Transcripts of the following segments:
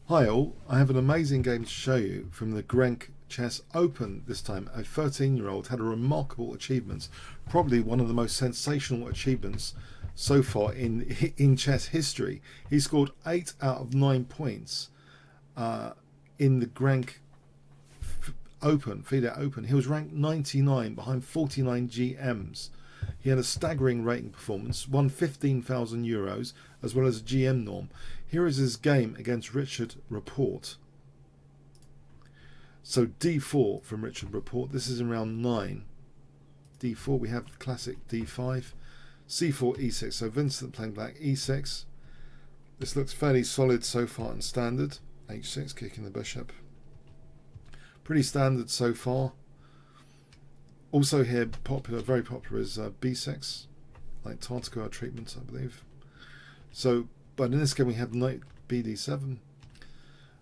Hi all, I have an amazing game to show you from the GRENKE Chess Open this time. A 13-year-old had a remarkable achievement, probably one of the most sensational achievements so far in chess history. He scored 8 out of 9 points in the GRENKE Open, FIDE Open. He was ranked 99 behind 49 GMs. He had a staggering rating performance, won €15,000 as well as a GM norm. Here is his game against Richard Rapport. So D4 from Richard Rapport. This is in round 9. D4, we have the classic D5. C4, E6. So Vincent playing black, E6. This looks fairly solid so far in standard. H6, kicking the bishop. Pretty standard so far. Also here, popular, very popular, is B6, like Tartakower treatment, I believe. So, but in this game we have knight BD7,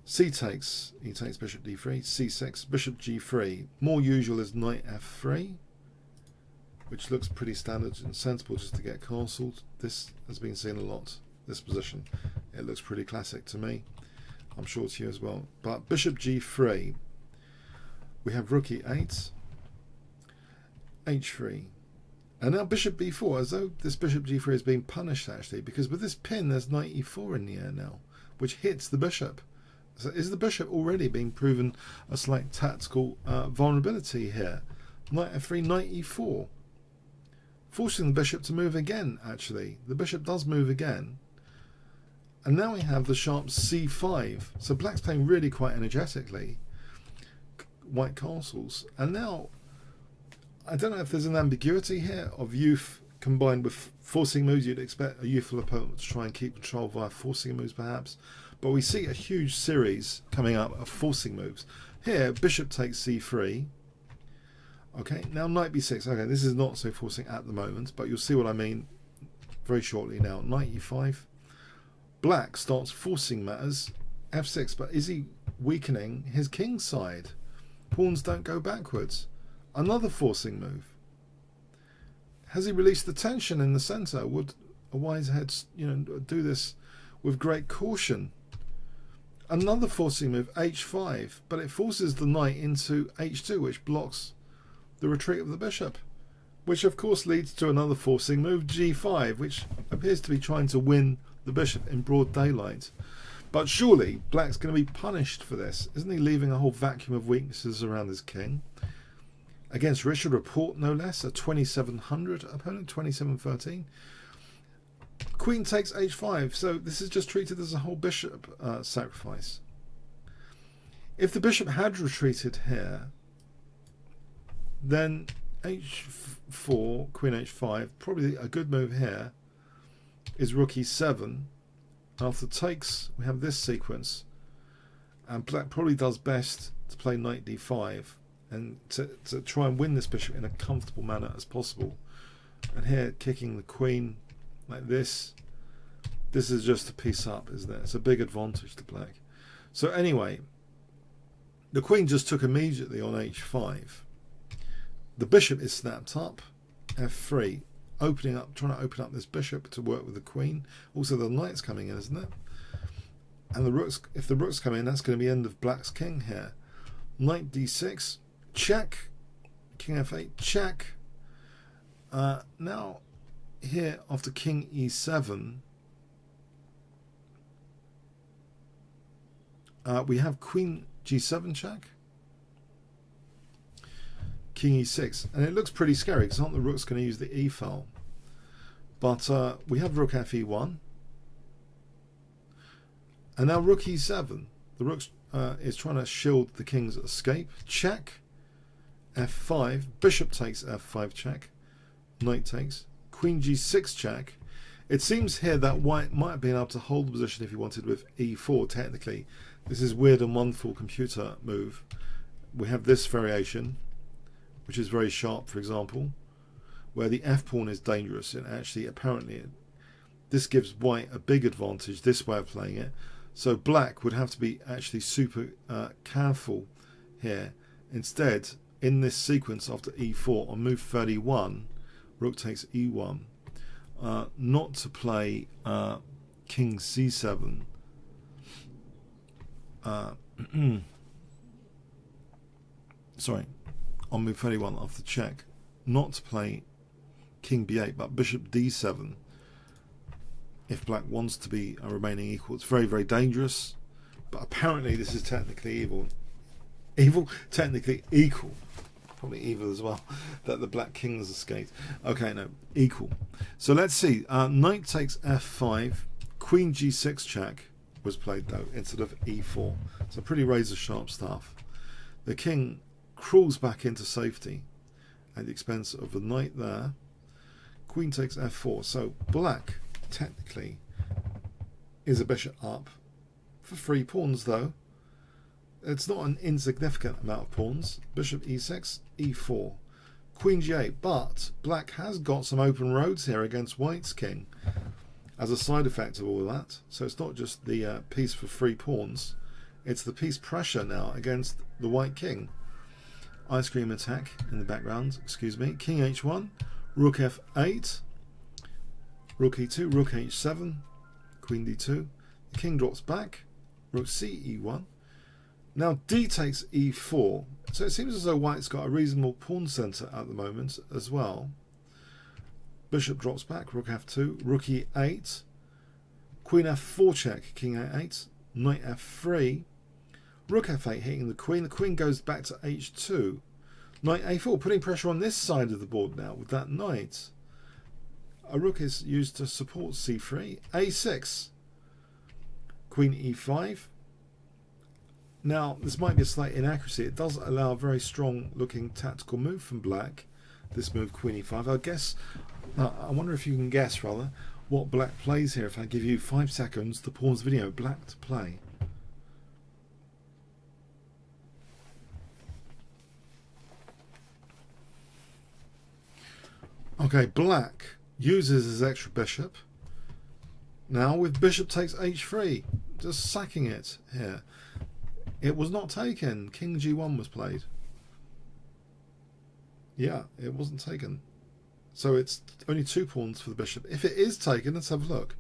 C takes, he takes bishop D3, C6, bishop G3. More usual is knight F3, which looks pretty standard and sensible just to get castled. This has been seen a lot, this position. It looks pretty classic to me. I'm sure to you as well. But bishop G3, we have rook E8, H3, and now bishop B4, as though this bishop G3 is being punished actually, because with this pin there's knight E4 in the air now, which hits the bishop. So is the bishop already being proven a slight tactical vulnerability here? Knight F3, knight E4, forcing the bishop to move again. Actually, the bishop does move again, and now we have the sharp C5. So black's playing really quite energetically. White castles, and now I don't know if there's an ambiguity here of youth combined with forcing moves. You'd expect a youthful opponent to try and keep control via forcing moves perhaps, but we see a huge series coming up of forcing moves. Here bishop takes C3, okay, now knight B6. Okay, this is not so forcing at the moment, but you'll see what I mean very shortly. Now knight E5, black starts forcing matters, F6, but is he weakening his king's side? Pawns don't go backwards. Another forcing move. Has he released the tension in the centre? Would a wise head, do this with great caution? Another forcing move, H5, but it forces the knight into H2, which blocks the retreat of the bishop, which of course leads to another forcing move, G5, which appears to be trying to win the bishop in broad daylight. But surely black's going to be punished for this. Isn't he leaving a whole vacuum of weaknesses around his king? Against Richard Rapport, no less, a 2700 opponent, 2713. Queen takes H5, so this is just treated as a whole bishop sacrifice. If the bishop had retreated here, then H4, Queen H5, probably a good move here is rook E7. After takes, we have this sequence, and black probably does best to play knight D5 and to try and win this bishop in a comfortable manner as possible. And here, kicking the queen like this is just a piece up, isn't it? It's a big advantage to black. So anyway, the queen just took immediately on H5. The bishop is snapped up, F3, opening up, trying to open up this bishop to work with the queen. Also the knight's coming in, isn't it? And the rooks, if the rooks come in, that's going to be end of black's king here. Knight D6, check. King F8, check. Now here after King E7, we have Queen G7 check. King E6, and it looks pretty scary because aren't the rooks going to use the E file? But we have rook Fe1, and now rook E7. The rook is trying to shield the king's escape. Check. F5. Bishop takes F5 check. Knight takes. Queen G6 check. It seems here that white might have been able to hold the position if he wanted with E4. Technically, this is weird and wonderful computer move. We have this variation, which is very sharp, for example, where the f pawn is dangerous, and actually apparently this gives white a big advantage, this way of playing it. So black would have to be actually super careful here. Instead, in this sequence after E4 on move 31, rook takes E1, not to play King C7 sorry, on move 31 after check, not to play king b8, but bishop d7 if black wants to be a remaining equal. It's very, very dangerous, but apparently this is technically technically equal, probably evil as well, that the black king has escaped. Okay, no, equal. So let's see, knight takes f5, queen g6 check was played though instead of e4, so pretty razor sharp stuff. The king crawls back into safety at the expense of the knight there. Queen takes f4, so black technically is a bishop up for 3 pawns though. It's not an insignificant amount of pawns. Bishop e6, e4, queen g8, but black has got some open roads here against white's king as a side effect of all that. So it's not just the piece for 3 pawns, it's the piece pressure now against the white king. Ice cream attack in the background, excuse me. King h1, rook f8, rook e2, rook h7, queen d2. The king drops back, rook c e1. Now d takes e4, so it seems as though white's got a reasonable pawn centre at the moment as well. Bishop drops back, rook f2, rook e8, queen f4 check, king a8, knight f3, rook f8 hitting the queen goes back to h2, knight a4, putting pressure on this side of the board now with that knight. A rook is used to support c3, a6, queen e5. Now this might be a slight inaccuracy, it does allow a very strong looking tactical move from black, this move queen e5. I wonder if you can guess rather what black plays here if I give you 5 seconds to pause the video. Black to play. Okay, black uses his extra bishop. Now with bishop takes h3, just sacking it here. It was not taken. King g1 was played. Yeah, it wasn't taken. So it's only 2 pawns for the bishop. If it is taken, let's have a look.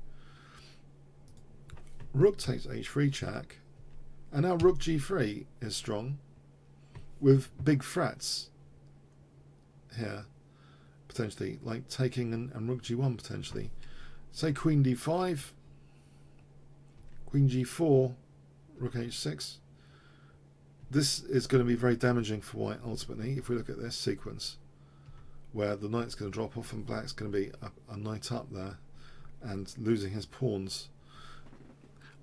Rook takes h3 check, and now rook g3 is strong with big threats here, potentially, like taking and rook g1 potentially. Say queen d5, queen g4, rook h6. This is going to be very damaging for white ultimately if we look at this sequence, where the knight's going to drop off and black's going to be a knight up there and losing his pawns.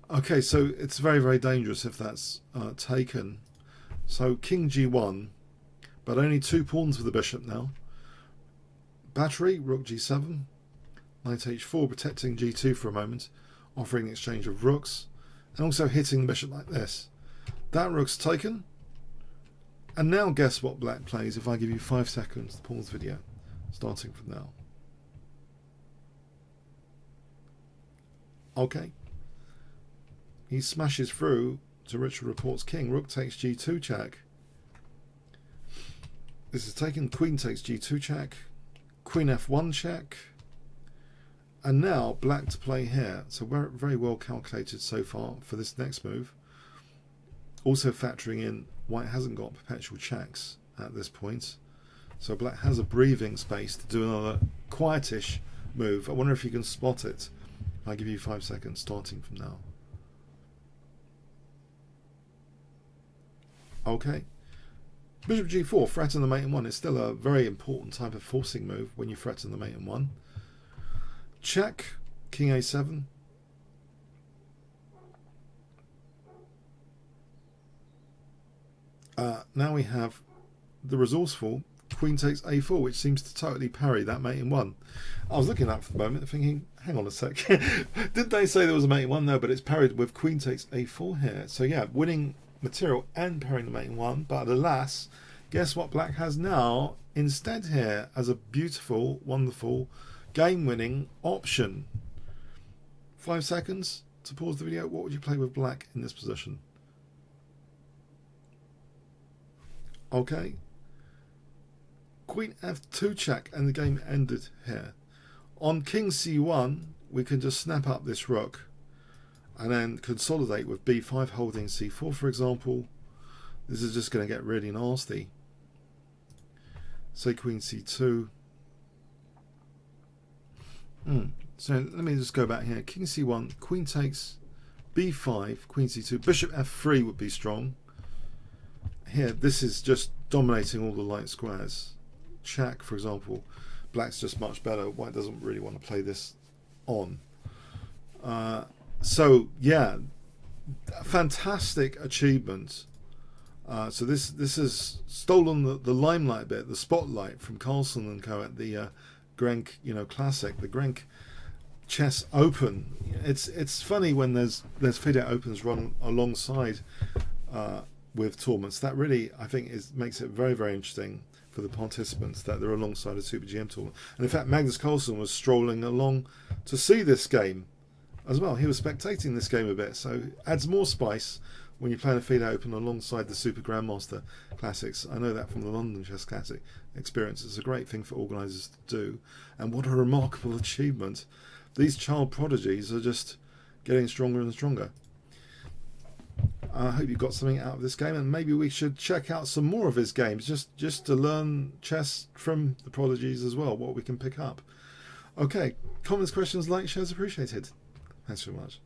Okay, so it's very, very dangerous if that's taken. So king g1, but only 2 pawns for the bishop now. Battery, rook g7, knight h4, protecting g2 for a moment, offering an exchange of rooks, and also hitting the bishop like this. That rook's taken. And now guess what black plays if I give you 5 seconds to pause the video, starting from now. Okay. He smashes through to Richard Rapport's king. Rook takes g2 check. This is taken. Queen takes g2 check. Queen f1 check. And now black to play here. So we're very well calculated so far for this next move. Also factoring in white hasn't got perpetual checks at this point, so black has a breathing space to do another quietish move. I wonder if you can spot it. I'll give you 5 seconds starting from now. Okay, bishop g4, threaten the mate in 1 is still a very important type of forcing move when you threaten the mate in 1. Check, king a7. Now we have the resourceful queen takes a4, which seems to totally parry that mate in 1. I was looking at that for the moment thinking, hang on a sec, did they say there was a mate in 1? No, but it's parried with queen takes a4 here. So yeah, winning material and parrying the mate in 1, but alas, guess what black has now instead here as a beautiful, wonderful, game-winning option. 5 seconds to pause the video. What would you play with black in this position? Okay, queen f2 check, and the game ended here. On king c1, we can just snap up this rook and then consolidate with b5 holding c4, for example. This is just going to get really nasty. Say queen c2. So let me just go back here. King c1, queen takes, b5, queen c2, bishop f3 would be strong. Here, this is just dominating all the light squares. Check, for example. Black's just much better. White doesn't really want to play this on. So yeah, fantastic achievement. So this has stolen the limelight bit, the spotlight from Carlsen and co at the GRENKE, classic, the GRENKE Chess Open. It's funny when there's FIDE Opens run alongside with tournaments. That really, I think, makes it very, very interesting for the participants that they're alongside a Super GM tournament. And in fact, Magnus Carlsen was strolling along to see this game as well. He was spectating this game a bit, so it adds more spice when you're playing a FIDE Open alongside the Super Grandmaster Classics. I know that from the London Chess Classic experience. It's a great thing for organisers to do, and what a remarkable achievement. These child prodigies are just getting stronger and stronger. I hope you got something out of this game, and maybe we should check out some more of his games just to learn chess from the prodigies as well, what we can pick up. Okay, comments, questions, likes, shares appreciated. Thanks so much.